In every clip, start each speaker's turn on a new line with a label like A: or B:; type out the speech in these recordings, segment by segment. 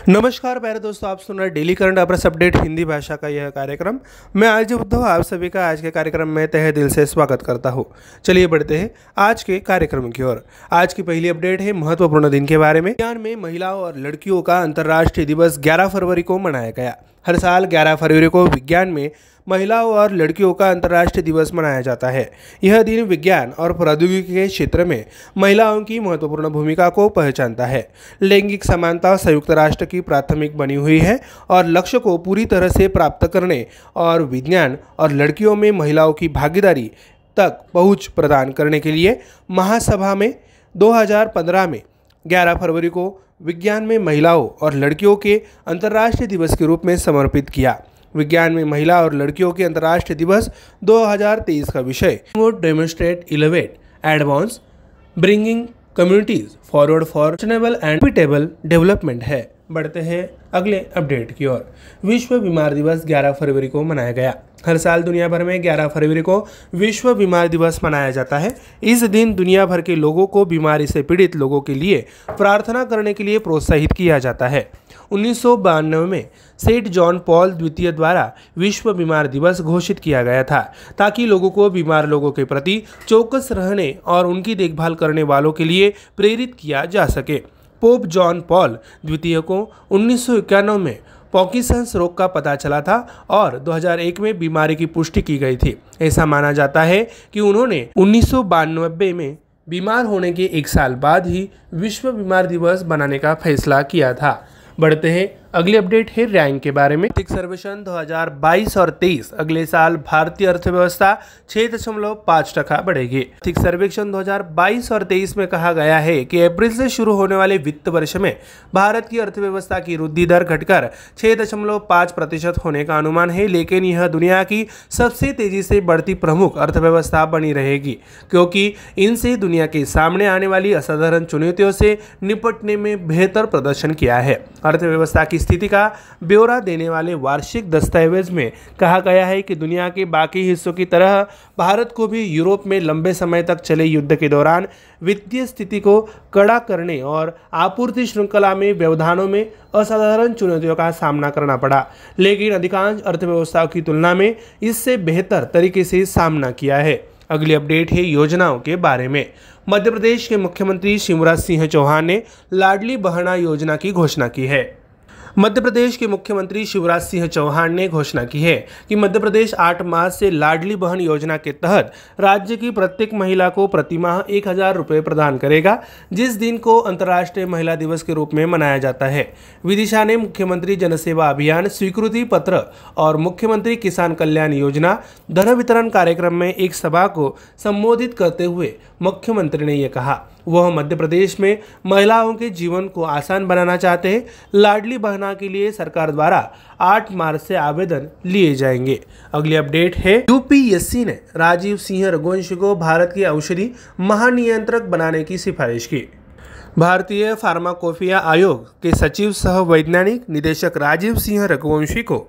A: नमस्कार प्यारे दोस्तों, आप सुन रहे daily current affairs update Hindi भाषा का यह कार्यक्रम। मैं आज उद्धव आप सभी का आज के कार्यक्रम में तहे दिल से स्वागत करता हूँ। चलिए बढ़ते हैं आज के कार्यक्रम की ओर। आज की पहली अपडेट है महत्वपूर्ण दिन के बारे में। विज्ञान में महिलाओं और लड़कियों का अंतर्राष्ट्रीय दिवस 11 फरवरी को मनाया गया। हर साल 11 फरवरी को विज्ञान में महिलाओं और लड़कियों का अंतर्राष्ट्रीय दिवस मनाया जाता है। यह दिन विज्ञान और प्रौद्योगिकी के क्षेत्र में महिलाओं की महत्वपूर्ण भूमिका को पहचानता है। लैंगिक समानता संयुक्त राष्ट्र की प्राथमिक बनी हुई है और लक्ष्य को पूरी तरह से प्राप्त करने और विज्ञान और लड़कियों में महिलाओं की भागीदारी तक पहुंच प्रदान करने के लिए महासभा में 2015 में 11 फरवरी को विज्ञान में महिलाओं और लड़कियों के अंतर्राष्ट्रीय दिवस के रूप में समर्पित किया। विज्ञान में महिला और लड़कियों के अंतर्राष्ट्रीय दिवस 2023 का विषय demonstrate elevate advance bringing communities forward for sustainable and equitable development है। बढ़ते हैं अगले अपडेट की ओर। विश्व बीमार दिवस 11 फरवरी को मनाया गया। हर साल दुनिया भर में 11 फरवरी को विश्व बीमार दिवस मनाया जाता है। इस दिन दुनिया भर के लोगों को बीमारी से पीड़ित लोगों के लिए प्रार्थना करने के लिए प्रोत्साहित किया जाता है। 1992 में सेंट जॉन पॉल द्वितीय द्वारा विश्व बीमार दिवस घोषित किया गया था ताकि लोगों को बीमार लोगों के प्रति चौकस रहने और उनकी देखभाल करने वालों के लिए प्रेरित किया जा सके। पोप जॉन पॉल द्वितीय को 1991 में पार्किंसंस रोग का पता चला था और 2001 में बीमारी की पुष्टि की गई थी। ऐसा माना जाता है कि उन्होंने 1992 में बीमार होने के एक साल बाद ही विश्व बीमार दिवस बनाने का फैसला किया था। बढ़ते हैं अगली अपडेट है रैंक के बारे में। आर्थिक सर्वेक्षण 2022 और 23 अगले साल भारतीय अर्थव्यवस्था 6.5% बढ़ेगी। आर्थिक सर्वेक्षण 2022 और 23 में कहा गया है कि अप्रैल से शुरू होने वाले वित्त वर्ष में भारत की अर्थव्यवस्था की वृद्धि दर घटकर 6.5% होने का अनुमान है, लेकिन यह दुनिया की सबसे तेजी से बढ़ती प्रमुख अर्थव्यवस्था बनी रहेगी क्योंकि इनसे दुनिया के सामने आने वाली असाधारण चुनौतियों से निपटने में बेहतर प्रदर्शन किया है। अर्थव्यवस्था की स्थिति का ब्यौरा देने वाले वार्षिक दस्तावेज में कहा गया है कि दुनिया के बाकी हिस्सों की तरह भारत को भी यूरोप में लंबे समय तक चले युद्ध के दौरान वित्तीय स्थिति को कड़ा करने और आपूर्ति श्रृंखला में व्यवधानों में असाधारण चुनौतियों का सामना करना पड़ा, लेकिन अधिकांश अर्थव्यवस्थाओं की तुलना में इससे बेहतर तरीके से सामना किया है। अगली अपडेट है योजनाओं के बारे में। मध्य प्रदेश के मुख्यमंत्री शिवराज सिंह चौहान ने लाडली बहना योजना की घोषणा की है। मध्य प्रदेश के मुख्यमंत्री शिवराज सिंह चौहान ने घोषणा की है कि मध्य प्रदेश 8 मार्च से लाडली बहन योजना के तहत राज्य की प्रत्येक महिला को प्रतिमाह 1000 रुपये प्रदान करेगा, जिस दिन को अंतर्राष्ट्रीय महिला दिवस के रूप में मनाया जाता है। विदिशा ने मुख्यमंत्री जनसेवा अभियान स्वीकृति पत्र और मुख्यमंत्री किसान कल्याण योजना धन वितरण कार्यक्रम में एक सभा को संबोधित करते हुए मुख्यमंत्री ने यह कहा वह मध्य प्रदेश में महिलाओं के जीवन को आसान बनाना चाहते हैं। लाडली बहना के लिए सरकार द्वारा 8 मार्च से आवेदन लिए जाएंगे। अगली अपडेट है यूपीएससी ने राजीव सिंह रघुवंशी को भारत के औषधि महानियंत्रक बनाने की सिफारिश की। भारतीय फार्माकोपिया आयोग के सचिव सह वैज्ञानिक निदेशक राजीव सिंह रघुवंशी को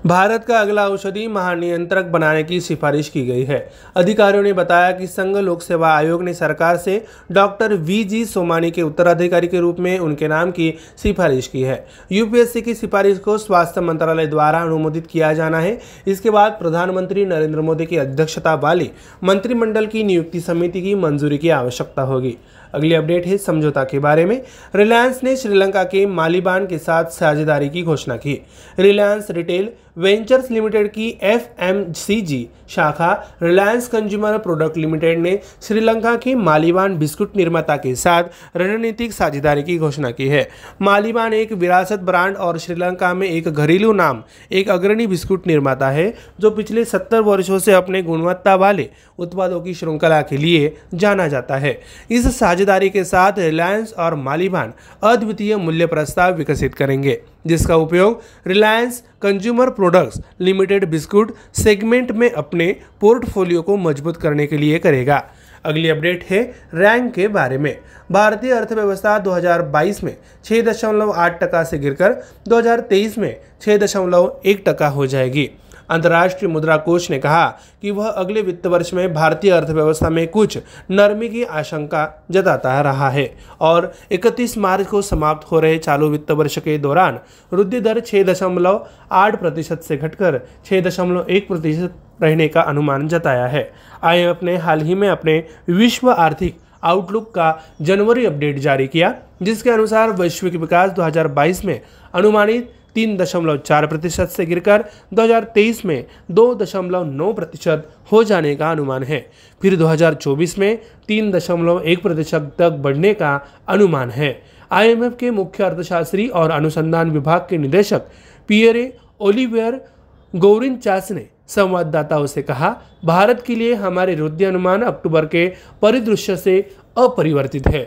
A: भारत का अगला औषधि महानियंत्रक बनाने की सिफारिश की गई है। अधिकारियों ने बताया कि संघ लोक सेवा आयोग ने सरकार से डॉक्टर वीजी सोमानी के उत्तराधिकारी के रूप में उनके नाम की सिफारिश की है। यूपीएससी की सिफारिश को स्वास्थ्य मंत्रालय द्वारा अनुमोदित किया जाना है। इसके बाद प्रधानमंत्री नरेंद्र मोदी की अध्यक्षता वाली मंत्रिमंडल की नियुक्ति समिति की मंजूरी की आवश्यकता होगी। अगली अपडेट है समझौता के बारे में। रिलायंस ने श्रीलंका के मालीबान के साथ साझेदारी की घोषणा की। रिलायंस रिटेल वेंचर्स लिमिटेड की एफएमसीजी शाखा रिलायंस कंज्यूमर प्रोडक्ट लिमिटेड ने श्रीलंका के मालीबान बिस्कुट निर्माता के साथ रणनीतिक साझेदारी की घोषणा की है। मालीबान एक विरासत ब्रांड और श्रीलंका में एक घरेलू नाम एक अग्रणी बिस्कुट निर्माता है जो पिछले 70 वर्षों से अपने गुणवत्ता वाले उत्पादों की श्रृंखला के लिए जाना जाता है। इस साझेदारी के साथ रिलायंस और मालीबान अद्वितीय मूल्य प्रस्ताव विकसित करेंगे, जिसका उपयोग Reliance consumer products limited biscuit segment में अपने पोर्टफोलियो को मजबूत करने के लिए करेगा। अगली अपडेट है रैंक के बारे में। भारतीय अर्थव्यवस्था 2022 में 6.8% से गिरकर 2023 में 6.1% हो जाएगी। अंतर्राष्ट्रीय मुद्रा कोष ने कहा कि वह अगले वित्त वर्ष में भारतीय अर्थव्यवस्था में कुछ नरमी की आशंका जताता रहा है और 31 मार्च को समाप्त हो रहे चालू वित्त वर्ष के दौरान वृद्धि दर 6.8% से घटकर 6.1% रहने का अनुमान जताया है। IMF ने हाल ही में अपने विश्व आर्थिक आउटलुक का जनवरी अपडेट जारी किया, जिसके अनुसार वैश्विक विकास 2022 में अनुमानित 3.4% से गिरकर 2023 में 2.9% हो जाने का अनुमान है। फिर 2024 में 3.1% तक बढ़ने का अनुमान है। IMF के मुख्य अर्थशास्त्री और अनुसंधान विभाग के निदेशक पियरे ओलिवियर गौरिनचास ने संवाददाताओं से कहा, भारत के लिए हमारे वृद्धि अनुमान अक्टूबर के परिदृश्य से अपरिवर्तित है।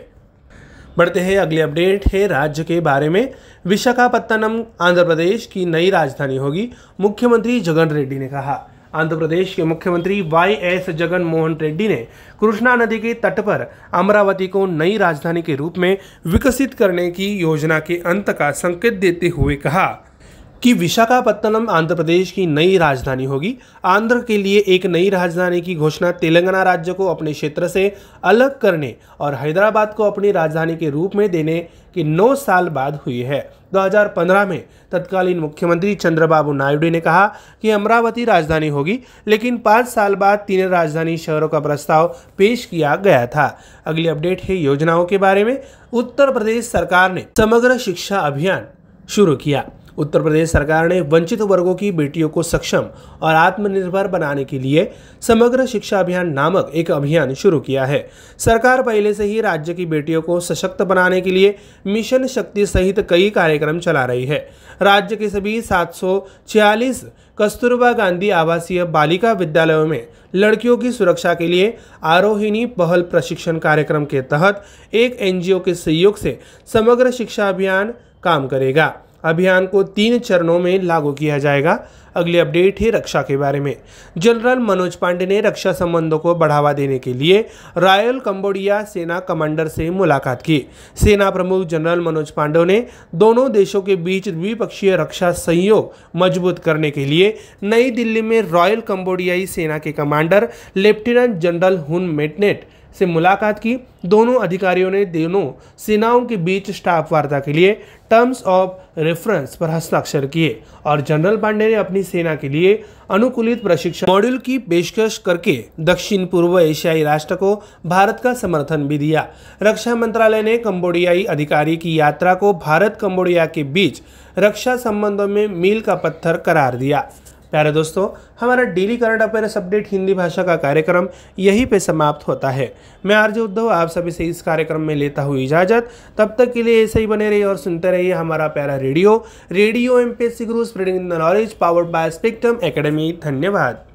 A: बढ़ते हैं, अगली अपडेट है राज्य के बारे में। विशाखापत्तनम आंध्र प्रदेश की नई राजधानी होगी, मुख्यमंत्री जगन रेड्डी ने कहा। आंध्र प्रदेश के मुख्यमंत्री YS जगन मोहन रेड्डी ने कृष्णा नदी के तट पर अमरावती को नई राजधानी के रूप में विकसित करने की योजना के अंत का संकेत देते हुए कहा कि विशाखापत्तनम आंध्र प्रदेश की नई राजधानी होगी। आंध्र के लिए एक नई राजधानी की घोषणा तेलंगाना राज्य को अपने क्षेत्र से अलग करने और हैदराबाद को अपनी राजधानी के रूप में देने के 9 साल बाद हुई है। 2015 में तत्कालीन मुख्यमंत्री चंद्रबाबू नायडू ने कहा कि अमरावती राजधानी होगी, लेकिन 5 साल बाद 3 राजधानी शहरों का प्रस्ताव पेश किया गया था। अगली अपडेट है योजनाओं के बारे में। उत्तर प्रदेश सरकार ने समग्र शिक्षा अभियान शुरू किया। उत्तर प्रदेश सरकार ने वंचित वर्गों की बेटियों को सक्षम और आत्मनिर्भर बनाने के लिए समग्र शिक्षा अभियान नामक एक अभियान शुरू किया है। सरकार पहले से ही राज्य की बेटियों को सशक्त बनाने के लिए मिशन शक्ति सहित कई कार्यक्रम चला रही है। राज्य के सभी 746 कस्तूरबा गांधी आवासीय बालिका विद्यालयों में लड़कियों की सुरक्षा के लिए आरोहिणी पहल प्रशिक्षण कार्यक्रम के तहत एक NGO के सहयोग से समग्र शिक्षा अभियान काम करेगा। अभियान को 3 चरणों में लागू किया जाएगा। अगली अपडेट है रक्षा के बारे में। जनरल मनोज पांडे ने रक्षा संबंधों को बढ़ावा देने के लिए रॉयल कंबोडिया सेना कमांडर से मुलाकात की। सेना प्रमुख जनरल मनोज पांडे ने दोनों देशों के बीच द्विपक्षीय रक्षा सहयोग मजबूत करने के लिए नई दिल्ली में रॉयल कंबोडियाई सेना के कमांडर लेफ्टिनेंट जनरल हुन मेटनेट से मुलाकात की। दोनों अधिकारियों ने दोनों सेनाओं के बीच स्टाफ वार्ता के लिए टर्म्स ऑफ रेफरेंस पर हस्ताक्षर किए और जनरल पांडे ने अपनी सेना के लिए अनुकूलित प्रशिक्षण मॉड्यूल की पेशकश करके दक्षिण पूर्व एशियाई राष्ट्र को भारत का समर्थन भी दिया। रक्षा मंत्रालय ने कंबोडियाई अधिकारी की यात्रा को भारत कंबोडिया के बीच रक्षा संबंधों में मील का पत्थर करार दिया। प्यारे दोस्तों, हमारा daily current affairs update Hindi भाषा का कार्यक्रम यहीं पे समाप्त होता है। मैं आरजे उद्धव आप सभी से इस कार्यक्रम में लेता हूँ इजाजत। तब तक के लिए ऐसे ही बने रहिए और सुनते रहिए हमारा प्यारा radio MPSC Guru spreading the knowledge powered by spectrum academy. धन्यवाद।